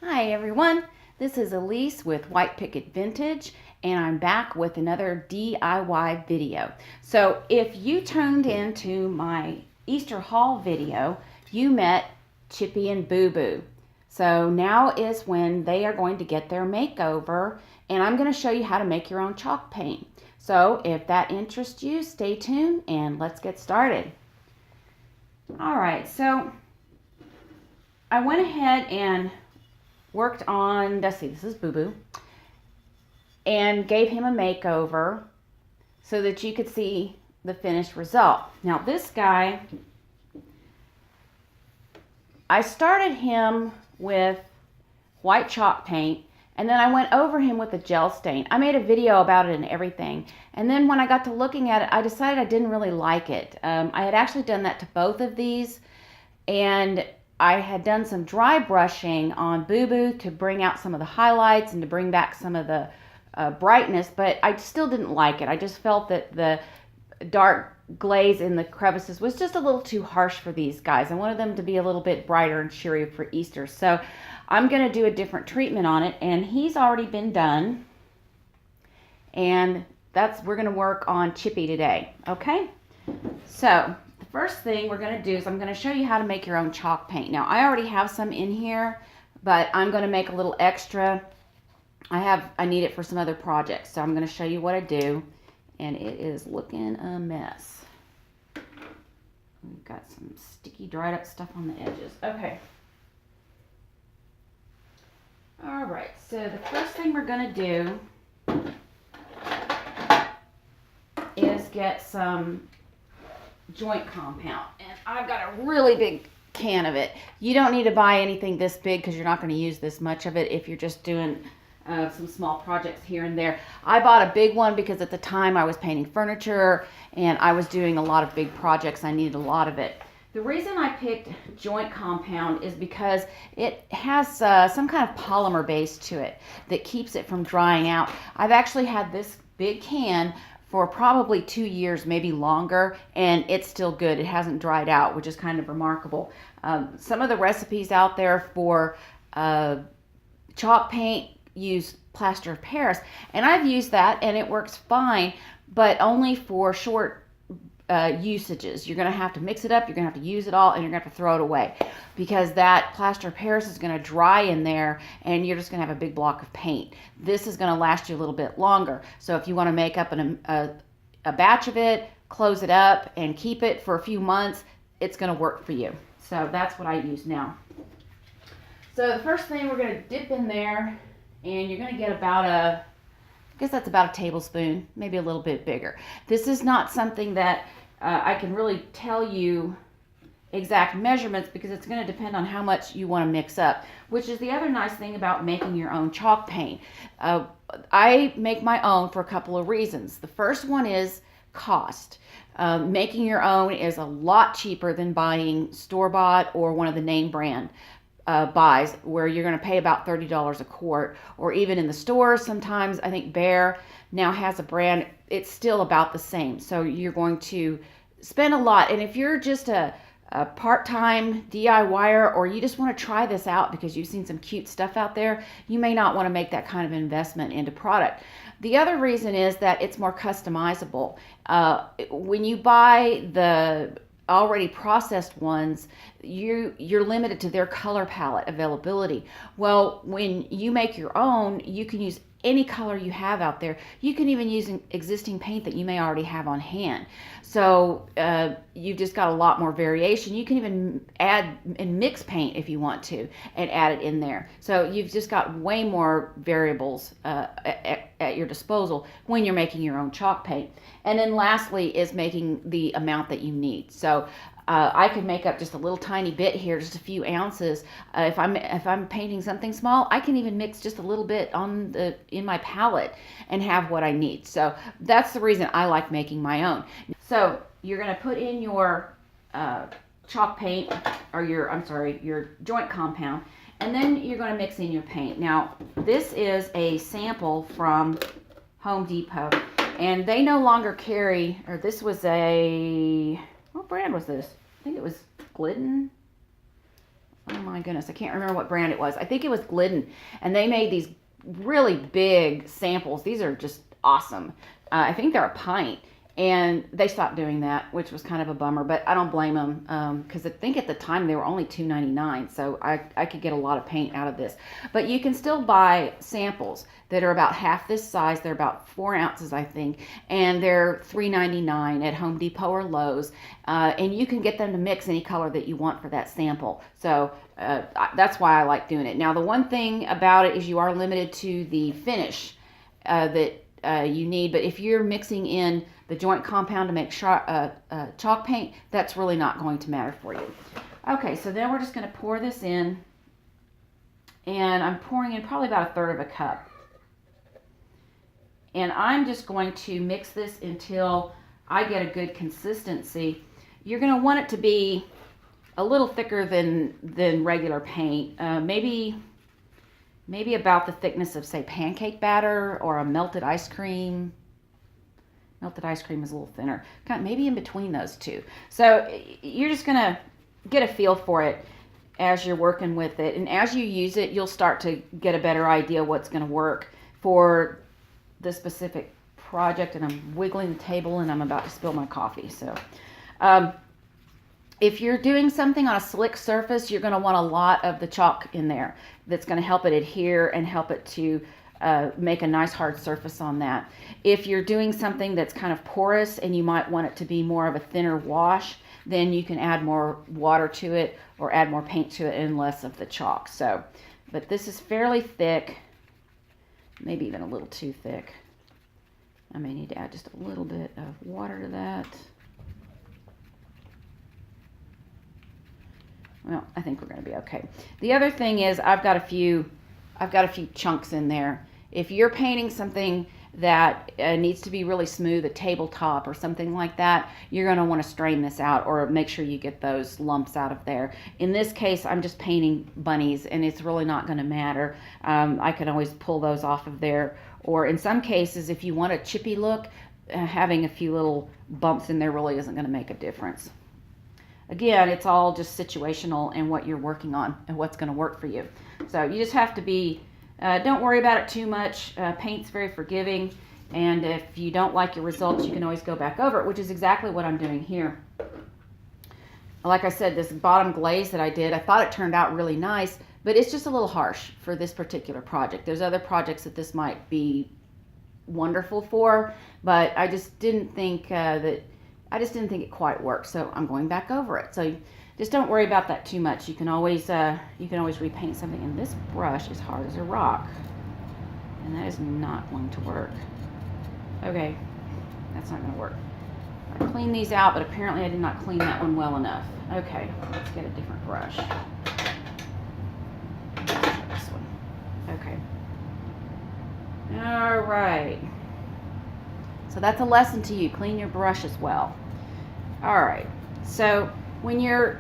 Hi everyone, this is Elise with White Picket Vintage, and I'm back with another DIY video. So if you tuned into my Easter haul video, you met Chippy and BooBoo. So now is when they are going to get their makeover, and I'm going to show you how to make your own chalk paint. So if that interests you, stay tuned and let's get started. Alright, so I went ahead and worked on, let's see, this is BooBoo, and gave him a makeover so that you could see the finished result. Now this guy, I started him with white chalk paint, and then I went over him with a gel stain. I made a video about it and everything, and then when I got to looking at it, I decided I didn't really like it. I had actually done that to both of these, and I had done some dry brushing on BooBoo to bring out some of the highlights and to bring back some of the brightness, but I still didn't like it. I just felt that the dark glaze in the crevices was just a little too harsh for these guys. I wanted them to be a little bit brighter and cheery for Easter. So I'm going to do a different treatment on it, and he's already been done. And we're going to work on Chippy today. Okay? So the first thing we're going to do is I'm going to show you how to make your own chalk paint. Now I already have some in here, but I'm going to make a little extra. I need it for some other projects, so I'm going to show you what I do, and it is looking a mess. We've got some sticky dried up stuff on the edges. Okay. All right, so the first thing we're going to do is get some joint compound, and I've got a really big can of it. You don't need to buy anything this big because you're not going to use this much of it if you're just doing some small projects here and there. I bought a big one because at the time I was painting furniture and I was doing a lot of big projects. I needed a lot of it. The reason I picked joint compound is because it has some kind of polymer base to it that keeps it from drying out. I've actually had this big can for probably 2 years, maybe longer, and it's still good. It hasn't dried out, which is kind of remarkable. Some of the recipes out there for chalk paint use plaster of Paris, and I've used that and it works fine, but only for short usages. You're going to have to mix it up, you're going to have to use it all, and you're going to have to throw it away because that plaster of Paris is going to dry in there and you're just going to have a big block of paint. This is going to last you a little bit longer. So if you want to make up a batch of it, close it up and keep it for a few months, it's going to work for you. So that's what I use now. So the first thing we're going to dip in there, and you're going to get about I guess that's about a tablespoon, maybe a little bit bigger. This is not something that I can really tell you exact measurements because it's going to depend on how much you want to mix up, which is the other nice thing about making your own chalk paint. I make my own for a couple of reasons. The first one is cost. Making your own is a lot cheaper than buying store-bought or one of the name brand buys where you're going to pay about $30 a quart, or even in the stores sometimes. I think Bear now has a brand, it's still about the same. So you're going to spend a lot, and if you're just a part-time DIYer, or you just want to try this out because you've seen some cute stuff out there, you may not want to make that kind of investment into product. The other reason is that it's more customizable. When you buy the already processed ones, you're limited to their color palette availability. Well, when you make your own, you can use any color you have out there. You can even use an existing paint that you may already have on hand. So you've just got a lot more variation. You can even add and mix paint if you want to and add it in there. So you've just got way more variables at your disposal when you're making your own chalk paint. And then lastly is making the amount that you need. So I could make up just a little tiny bit here, just a few ounces. If I'm painting something small, I can even mix just a little bit in my palette and have what I need. So that's the reason I like making my own. So you're going to put in your chalk paint, or your joint compound, and then you're going to mix in your paint. Now this is a sample from Home Depot, and they no longer carry, or this was what brand was this? I think it was Glidden. Oh my goodness, I can't remember what brand it was. I think it was Glidden, and they made these really big samples. These are just awesome. I think they're a pint, and they stopped doing that, which was kind of a bummer, but I don't blame them, because I think at the time they were only $2.99, so I could get a lot of paint out of this. But you can still buy samples that are about half this size. They're about 4 ounces, I think, and they're $3.99 at Home Depot or Lowe's, and you can get them to mix any color that you want for that sample. So that's why I like doing it. Now, the one thing about it is you are limited to the finish that you need, but if you're mixing in the joint compound to make chalk paint, that's really not going to matter for you. Okay, so then we're just going to pour this in, and I'm pouring in probably about 1/3 of a cup. And I'm just going to mix this until I get a good consistency. You're going to want it to be a little thicker than regular paint, maybe about the thickness of, say, pancake batter or a melted ice cream. Melted ice cream is a little thinner, kind of maybe in between those two. So you're just gonna get a feel for it as you're working with it, and as you use it, you'll start to get a better idea what's going to work for the specific project. And I'm wiggling the table, and I'm about to spill my coffee. So if you're doing something on a slick surface, you're going to want a lot of the chalk in there. That's going to help it adhere and help it to make a nice hard surface on that. If you're doing something that's kind of porous and you might want it to be more of a thinner wash, then you can add more water to it or add more paint to it and less of the chalk. So, but this is fairly thick, maybe even a little too thick. I may need to add just a little bit of water to that. Well, I think we're going to be okay. The other thing is I've got a few chunks in there. If you're painting something that needs to be really smooth, a tabletop or something like that, you're going to want to strain this out or make sure you get those lumps out of there. In this case, I'm just painting bunnies, and it's really not going to matter. I can always pull those off of there. Or in some cases, if you want a chippy look, having a few little bumps in there really isn't going to make a difference. Again, it's all just situational and what you're working on and what's going to work for you. So you just have to be, don't worry about it too much. Paint's very forgiving, and if you don't like your results, you can always go back over it, which is exactly what I'm doing here. Like I said, this bottom glaze that I did, I thought it turned out really nice, but it's just a little harsh for this particular project. There's other projects that this might be wonderful for, but I just didn't think it quite worked, so I'm going back over it. So just don't worry about that too much. You can always repaint something. And this brush is hard as a rock, and that is not going to work. Okay, that's not going to work. I cleaned these out, but apparently I did not clean that one well enough. Okay, let's get a different brush. This one. Okay. All right. So that's a lesson to you. Clean your brush as well. All right. So when you're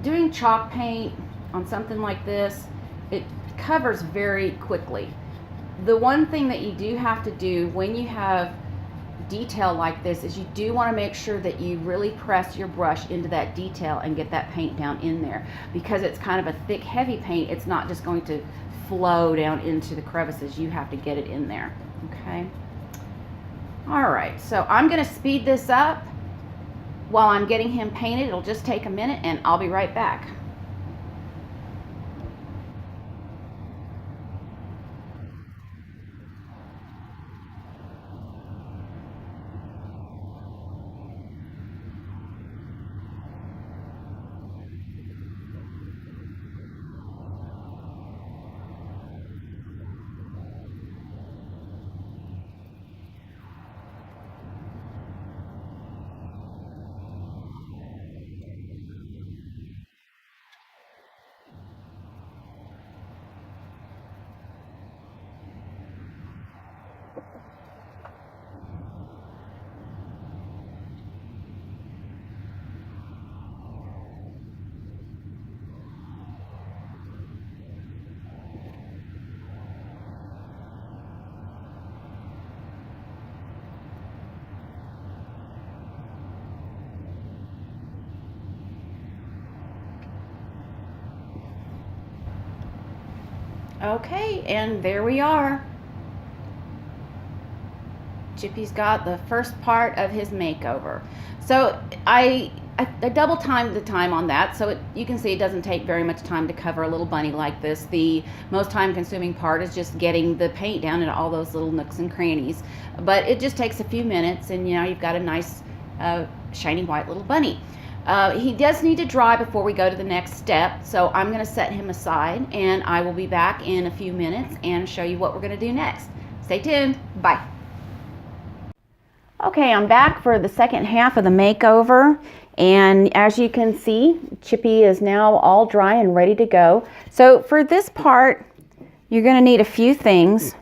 doing chalk paint on something like this, it covers very quickly. The one thing that you do have to do when you have detail like this is you do want to make sure that you really press your brush into that detail and get that paint down in there, because it's kind of a thick, heavy paint. It's not just going to flow down into the crevices. You have to get it in there. Okay. All right, so I'm going to speed this up while I'm getting him painted. It'll just take a minute, and I'll be right back. Okay, and there we are. Chippy's got the first part of his makeover. So I double timed the time on that, so you can see it doesn't take very much time to cover a little bunny like this. The most time consuming part is just getting the paint down into all those little nooks and crannies, but it just takes a few minutes, and you've got a nice shiny white little bunny. He does need to dry before we go to the next step, so I'm going to set him aside, and I will be back in a few minutes and show you what we're going to do next. Stay tuned. Bye. Okay, I'm back for the second half of the makeover, and as you can see, Chippy is now all dry and ready to go. So for this part, you're going to need a few things.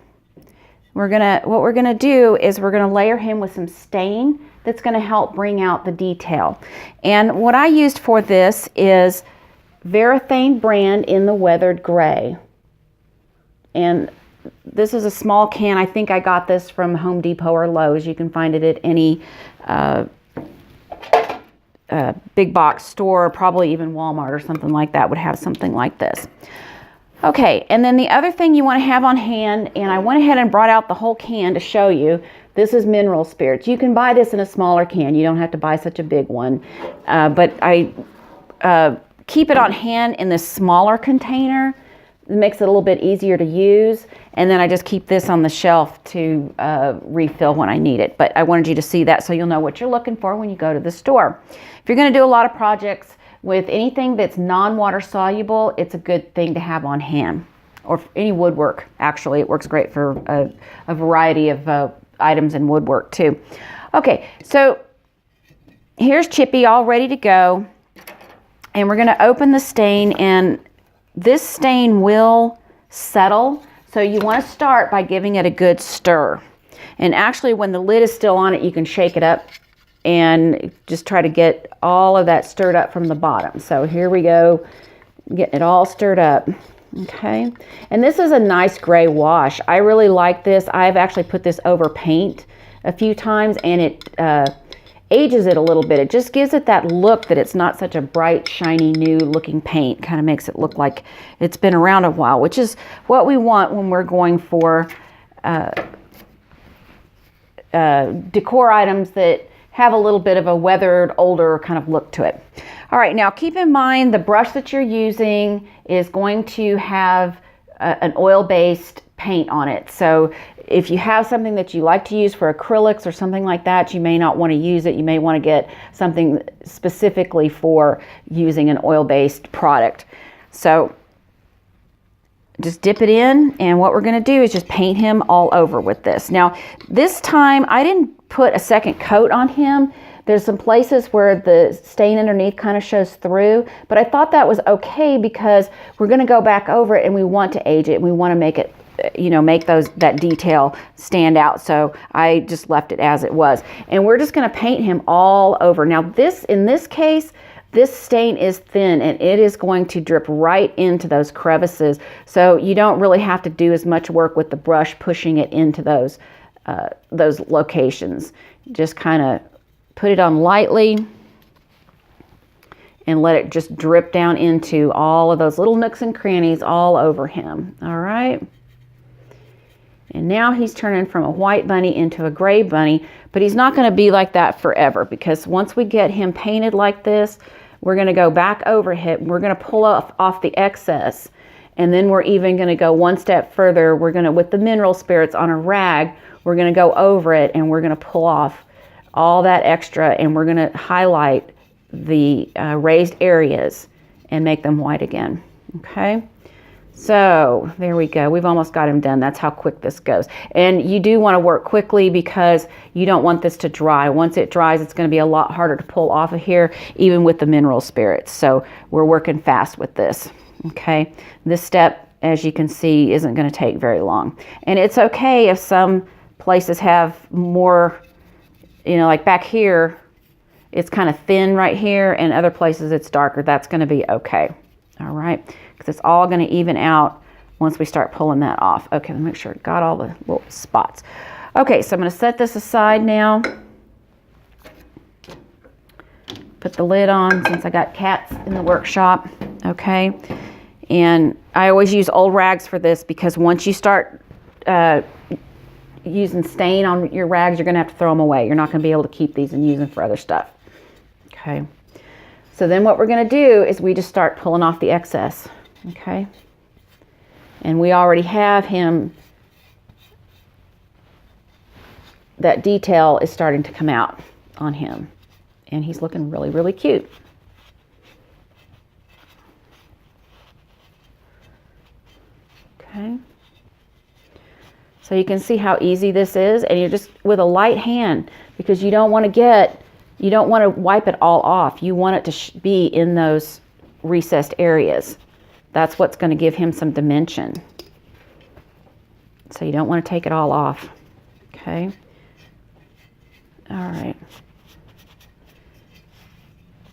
What we're going to do is we're going to layer him with some stain that's going to help bring out the detail. And what I used for this is Varathane brand in the weathered gray. And this is a small can. I think I got this from Home Depot or Lowe's. You can find it at any big box store, probably even Walmart or something like that would have something like this. Okay, and then the other thing you want to have on hand, and I went ahead and brought out the whole can to show you, this is mineral spirits. You can buy this in a smaller can. You don't have to buy such a big one. But I keep it on hand in this smaller container. It makes it a little bit easier to use, and then I just keep this on the shelf to refill when I need it. But I wanted you to see that so you'll know what you're looking for when you go to the store. If you're going to do a lot of projects with anything that's non-water soluble, it's a good thing to have on hand. Or any woodwork, actually. It works great for a variety of items in woodwork too. Okay, so here's Chippy all ready to go, and we're going to open the stain, and this stain will settle, so you want to start by giving it a good stir. And actually, when the lid is still on it, you can shake it up and just try to get all of that stirred up from the bottom. So here we go, getting it all stirred up. Okay, and this is a nice gray wash. I really like this. I've actually put this over paint a few times, and it ages it a little bit. It just gives it that look that it's not such a bright, shiny, new looking paint. Kind of makes it look like it's been around a while, which is what we want when we're going for decor items that have a little bit of a weathered, older kind of look to it. All right, now keep in mind the brush that you're using is going to have an oil-based paint on it. So if you have something that you like to use for acrylics or something like that, you may not want to use it. You may want to get something specifically for using an oil-based product. So just dip it in, and what we're going to do is just paint him all over with this. Now, this time I didn't put a second coat on him. There's some places where the stain underneath kind of shows through, but I thought that was okay because we're going to go back over it and we want to age it and we want to make it, make that detail stand out. So I just left it as it was. And we're just going to paint him all over. Now in this case, this stain is thin and it is going to drip right into those crevices. So you don't really have to do as much work with the brush pushing it into those locations. Just kind of put it on lightly and let it just drip down into all of those little nooks and crannies all over him. All right. And now he's turning from a white bunny into a gray bunny, but he's not going to be like that forever, because once we get him painted like this, we're going to go back over him. We're going to pull off the excess. And then we're even going to go one step further. We're going to, with the mineral spirits on a rag, we're going to go over it and we're going to pull off all that extra, and we're going to highlight the raised areas and make them white again. Okay. So there we go. We've almost got him done. That's how quick this goes. And you do want to work quickly because you don't want this to dry. Once it dries, it's going to be a lot harder to pull off of here, even with the mineral spirits. So we're working fast with this. Okay. This step, as you can see, isn't going to take very long. And it's okay if some places have more, like back here, it's kind of thin right here, and other places it's darker. That's going to be okay. All right. Because it's all going to even out once we start pulling that off. Okay, let me make sure I got all the little spots. Okay, so I'm going to set this aside now. Put the lid on since I got cats in the workshop. Okay, And I always use old rags for this because once you start using stain on your rags, you're going to have to throw them away. You're not going to be able to keep these and use them for other stuff. Okay. So then what we're going to do is we just start pulling off the excess. Okay. And we already have him, that detail is starting to come out on him. And he's looking really, really cute. Okay. So you can see how easy this is, and you're just with a light hand, because you don't want to wipe it all off. You want it to be in those recessed areas. That's what's going to give him some dimension. So you don't want to take it all off. Okay. All right.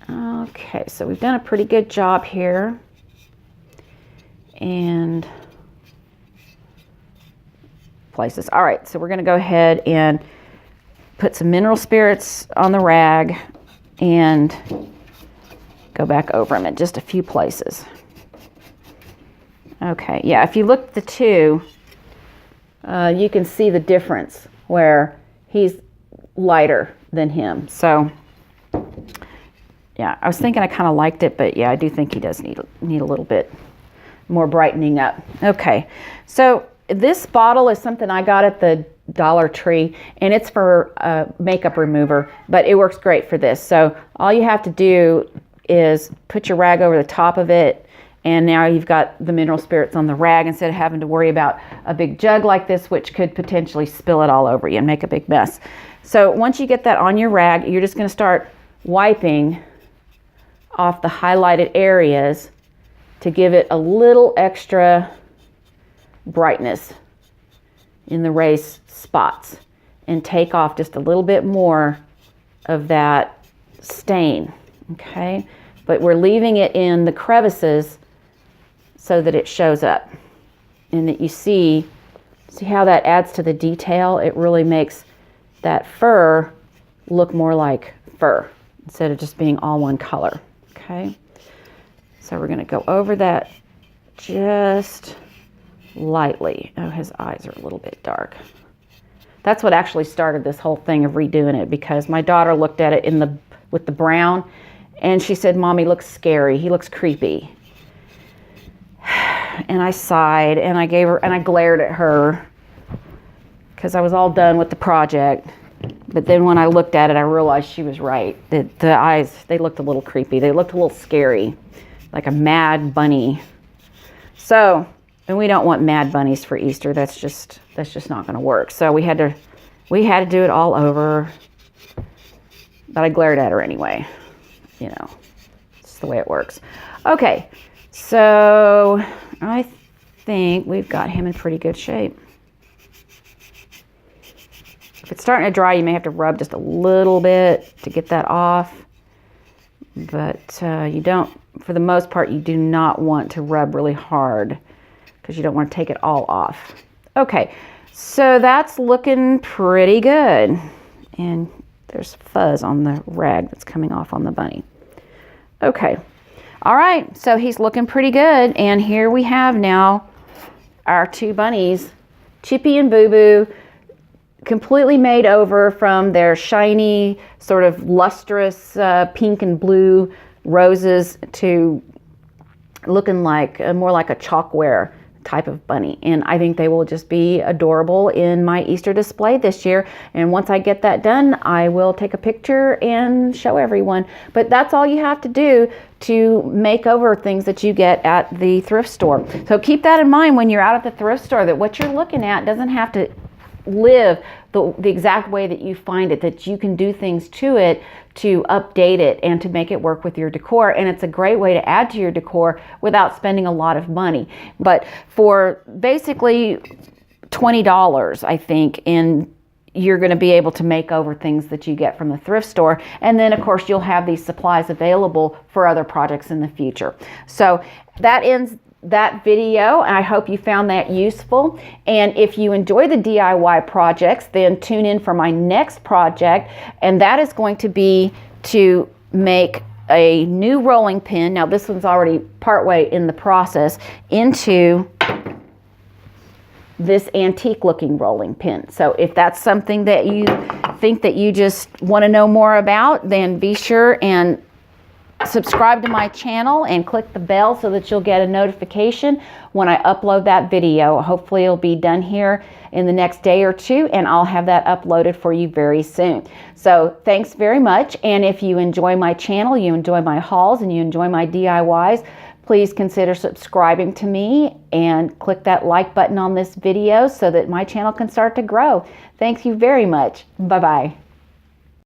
Okay, so we've done a pretty good job here. And places. All right, so we're going to go ahead and put some mineral spirits on the rag and go back over them in just a few places. Okay, yeah, if you look at the two, you can see the difference where he's lighter than him. So, yeah, I was thinking I kind of liked it, but yeah, I do think he does need a little bit more brightening up. Okay, so this bottle is something I got at the Dollar Tree, and it's for makeup remover, but it works great for this. So all you have to do is put your rag over the top of it, and now you've got the mineral spirits on the rag instead of having to worry about a big jug like this, which could potentially spill it all over you and make a big mess. So once you get that on your rag, you're just going to start wiping off the highlighted areas to give it a little extra brightness in the raised spots, and take off just a little bit more of that stain. Okay, but we're leaving it in the crevices so that it shows up and that you see how that adds to the detail. It really makes that fur look more like fur instead of just being all one color. Okay, so we're going to go over that just lightly. Oh, his eyes are a little bit dark. That's what actually started this whole thing of redoing it, because my daughter looked at it with the brown, and she said, "Mommy, looks scary. He looks creepy." And I sighed, and I glared at her because I was all done with the project. But then when I looked at it, I realized she was right. The eyes, they looked a little creepy. They looked a little scary, like a mad bunny. So, and we don't want mad bunnies for Easter. That's just not going to work. So we had to do it all over. But I glared at her anyway. You know, it's the way it works. Okay, so I think we've got him in pretty good shape. If it's starting to dry, you may have to rub just a little bit to get that off. But you don't, for the most part, you do not want to rub really hard because you don't want to take it all off. Okay, so that's looking pretty good. And there's fuzz on the rag that's coming off on the bunny. Okay, all right, so he's looking pretty good. And here we have now our two bunnies, Chippy and BooBoo, completely made over from their shiny, sort of lustrous pink and blue roses to looking like more like a chalkware type of bunny. And I think they will just be adorable in my Easter display this year. And once I get that done, I will take a picture and show everyone. But that's all you have to do to make over things that you get at the thrift store. So keep that in mind when you're out at the thrift store, that what you're looking at doesn't have to live the exact way that you find it, that you can do things to it to update it and to make it work with your decor. And it's a great way to add to your decor without spending a lot of money. But for basically $20, I think, and you're going to be able to make over things that you get from the thrift store. And then, of course, you'll have these supplies available for other projects in the future. So that ends that video. I hope you found that useful. And if you enjoy the DIY projects, then tune in for my next project. And that is going to be to make a new rolling pin. Now this one's already partway in the process into this antique looking rolling pin. So if that's something that you think that you just want to know more about, then be sure and subscribe to my channel and click the bell so that you'll get a notification when I upload that video. Hopefully it'll be done here in the next day or two, and I'll have that uploaded for you very soon. So thanks very much. And if you enjoy my channel, you enjoy my hauls, and you enjoy my DIYs, please consider subscribing to me and click that like button on this video so that my channel can start to grow. Thank you very much. Bye-bye.